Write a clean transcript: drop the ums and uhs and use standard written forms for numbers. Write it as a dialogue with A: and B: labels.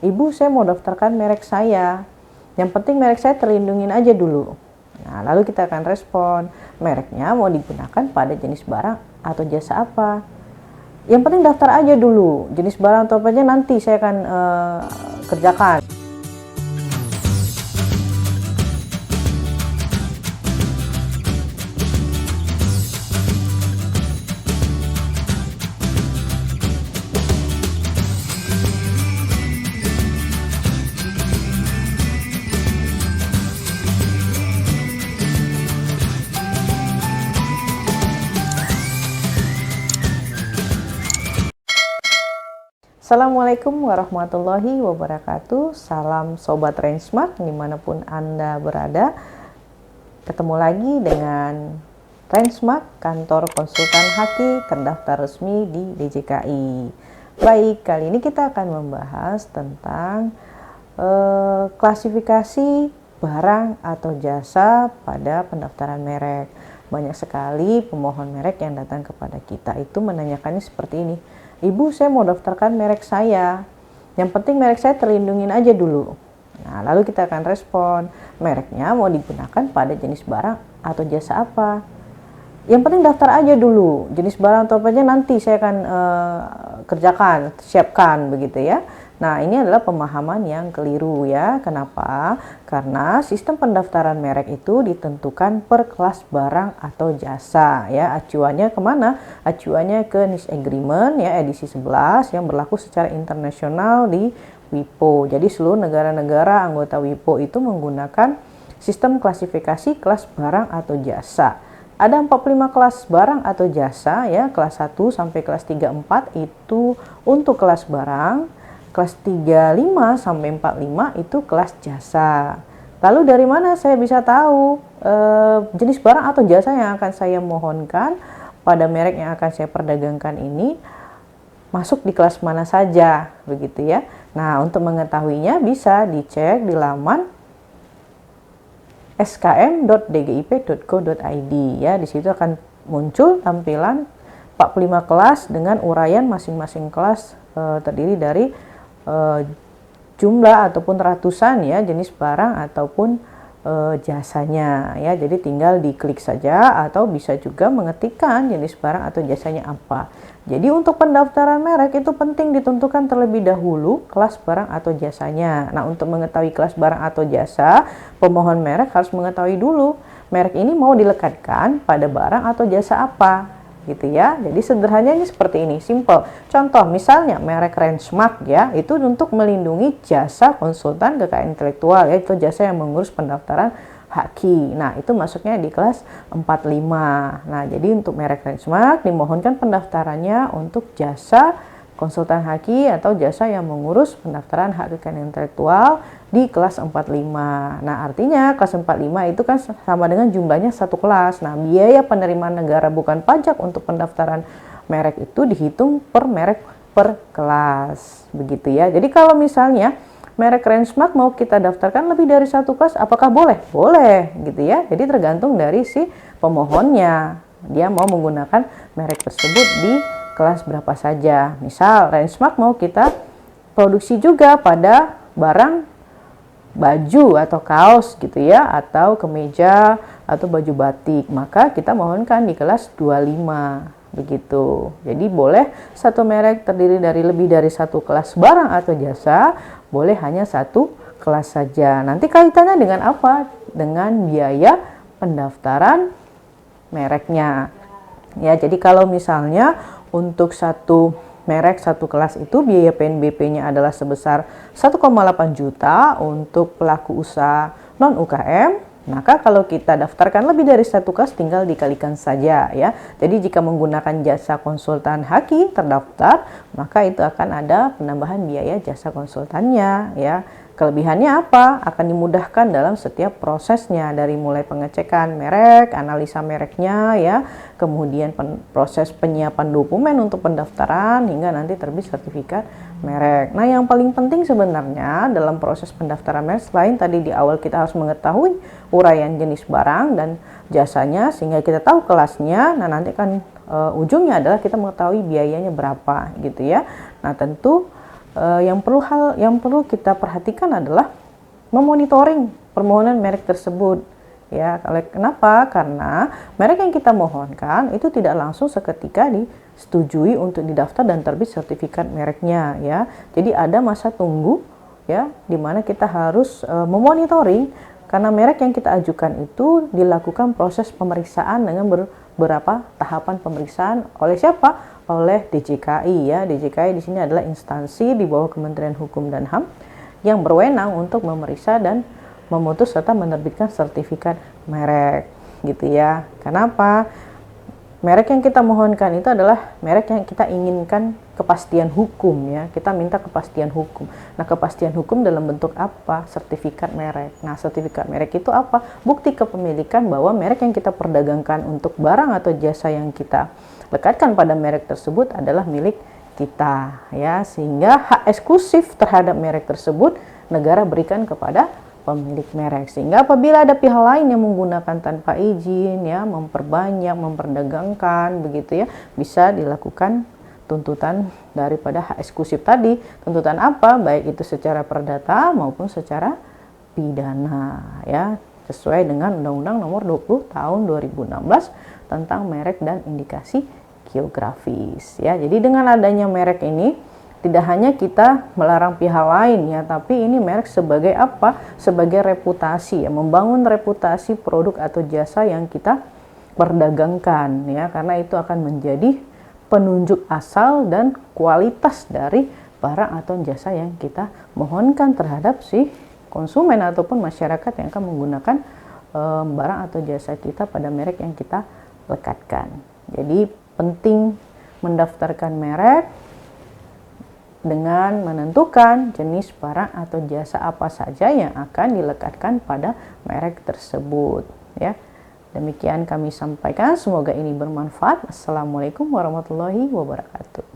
A: Ibu, saya mau daftarkan merek saya. Yang penting merek saya terlindungin aja dulu. Nah, lalu kita akan respon, mereknya mau digunakan pada jenis barang atau jasa apa. Yang penting daftar aja dulu, jenis barang atau apa aja nanti saya akan kerjakan. Assalamualaikum warahmatullahi wabarakatuh. Salam Sobat Rensmart dimanapun Anda berada. Ketemu lagi dengan Rensmart, kantor konsultan Haki terdaftar resmi di DJKI. Baik, kali ini kita akan membahas tentang klasifikasi barang atau jasa pada pendaftaran merek. Banyak sekali pemohon merek yang datang kepada kita itu menanyakannya seperti ini. Ibu, saya mau daftarkan merek saya. Yang penting merek saya terlindungin aja dulu. Nah, lalu kita akan respon, mereknya mau digunakan pada jenis barang atau jasa apa. Yang penting daftar aja dulu, jenis barang atau apa aja nanti saya akan kerjakan, siapkan begitu ya. Nah, ini adalah pemahaman yang keliru ya. Kenapa? Karena sistem pendaftaran merek itu ditentukan per kelas barang atau jasa ya. Acuannya kemana? Acuannya ke Niche Agreement ya edisi 11 yang berlaku secara internasional di WIPO. Jadi seluruh negara-negara anggota WIPO itu menggunakan sistem klasifikasi kelas barang atau jasa. Ada 45 kelas barang atau jasa ya, kelas 1 sampai kelas 34 itu untuk kelas barang, kelas 35 sampai 45 itu kelas jasa. Lalu dari mana saya bisa tahu jenis barang atau jasa yang akan saya mohonkan pada merek yang akan saya perdagangkan ini masuk di kelas mana saja begitu ya. Nah, untuk mengetahuinya bisa dicek di laman skm.dgip.go.id ya. Di situ akan muncul tampilan 45 kelas dengan uraian masing-masing kelas terdiri dari jumlah ataupun ratusan ya jenis barang ataupun jasanya ya. Jadi tinggal diklik saja atau bisa juga mengetikkan jenis barang atau jasanya apa. Jadi untuk pendaftaran merek itu penting ditentukan terlebih dahulu kelas barang atau jasanya. Nah, untuk mengetahui kelas barang atau jasa, pemohon merek harus mengetahui dulu merek ini mau dilekatkan pada barang atau jasa apa gitu ya. Jadi sederhananya seperti ini, simple. Contoh misalnya merek Rensmart ya, itu untuk melindungi jasa konsultan kekayaan intelektual ya, itu jasa yang mengurus pendaftaran Haki. Nah, itu masuknya di kelas 45. Nah, jadi untuk merek Rensmart dimohonkan pendaftarannya untuk jasa konsultan Haki atau jasa yang mengurus pendaftaran hak kekayaan intelektual di kelas 45. Nah, artinya kelas 45 itu kan sama dengan jumlahnya satu kelas. Nah, biaya penerimaan negara bukan pajak untuk pendaftaran merek itu dihitung per merek per kelas. Begitu ya. Jadi kalau misalnya merek Rensmart mau kita daftarkan lebih dari satu kelas, apakah boleh? Boleh gitu ya. Jadi tergantung dari si pemohonnya. Dia mau menggunakan merek tersebut di kelas berapa saja. Misal Rensmart mau kita produksi juga pada barang baju atau kaos gitu ya, atau kemeja atau baju batik, maka kita mohonkan di kelas 25 begitu. Jadi boleh satu merek terdiri dari lebih dari satu kelas barang atau jasa, boleh hanya satu kelas saja. Nanti kaitannya dengan apa? Dengan biaya pendaftaran mereknya. Ya, jadi kalau misalnya untuk satu merek satu kelas itu biaya PNBP-nya adalah sebesar 1,8 juta untuk pelaku usaha non UKM, maka kalau kita daftarkan lebih dari satu kelas tinggal dikalikan saja ya. Jadi jika menggunakan jasa konsultan Haki terdaftar, maka itu akan ada penambahan biaya jasa konsultannya ya. Kelebihannya apa? Akan dimudahkan dalam setiap prosesnya, dari mulai pengecekan merek, analisa mereknya ya, kemudian proses penyiapan dokumen untuk pendaftaran hingga nanti terbit sertifikat merek. Nah, yang paling penting sebenarnya dalam proses pendaftaran merek, selain tadi di awal kita harus mengetahui uraian jenis barang dan jasanya sehingga kita tahu kelasnya. Nah, nanti kan ujungnya adalah kita mengetahui biayanya berapa gitu ya. Nah, tentu yang perlu kita perhatikan adalah memonitoring permohonan merek tersebut. Ya, kenapa? Karena merek yang kita mohonkan itu tidak langsung seketika disetujui untuk didaftar dan terbit sertifikat mereknya, ya. Jadi ada masa tunggu, ya, di mana kita harus memonitoring karena merek yang kita ajukan itu dilakukan proses pemeriksaan dengan beberapa tahapan pemeriksaan oleh siapa? Oleh DJKI, ya. DJKI di sini adalah instansi di bawah Kementerian Hukum dan HAM yang berwenang untuk memeriksa dan memutus serta menerbitkan sertifikat merek, gitu ya. Kenapa? Merek yang kita mohonkan itu adalah merek yang kita inginkan kepastian hukum, ya. Kita minta kepastian hukum. Nah, kepastian hukum dalam bentuk apa? Sertifikat merek. Nah, sertifikat merek itu apa? Bukti kepemilikan bahwa merek yang kita perdagangkan untuk barang atau jasa yang kita lekatkan pada merek tersebut adalah milik kita, ya. Sehingga hak eksklusif terhadap merek tersebut negara berikan kepada pemilik merek, sehingga apabila ada pihak lain yang menggunakan tanpa izin, ya, memperbanyak, memperdagangkan, begitu ya, bisa dilakukan tuntutan daripada hak eksklusif tadi. Tuntutan apa? Baik itu secara perdata maupun secara pidana, ya, sesuai dengan Undang-Undang Nomor 20 Tahun 2016 tentang merek dan indikasi geografis, ya. Jadi dengan adanya merek ini tidak hanya kita melarang pihak lain, ya, tapi ini merek sebagai apa? Sebagai reputasi, ya, membangun reputasi produk atau jasa yang kita perdagangkan, ya, karena itu akan menjadi penunjuk asal dan kualitas dari barang atau jasa yang kita mohonkan terhadap si konsumen ataupun masyarakat yang akan menggunakan barang atau jasa kita pada merek yang kita lekatkan. Jadi penting mendaftarkan merek dengan menentukan jenis barang atau jasa apa saja yang akan dilekatkan pada merek tersebut, ya. Demikian kami sampaikan, semoga ini bermanfaat. Assalamualaikum warahmatullahi wabarakatuh.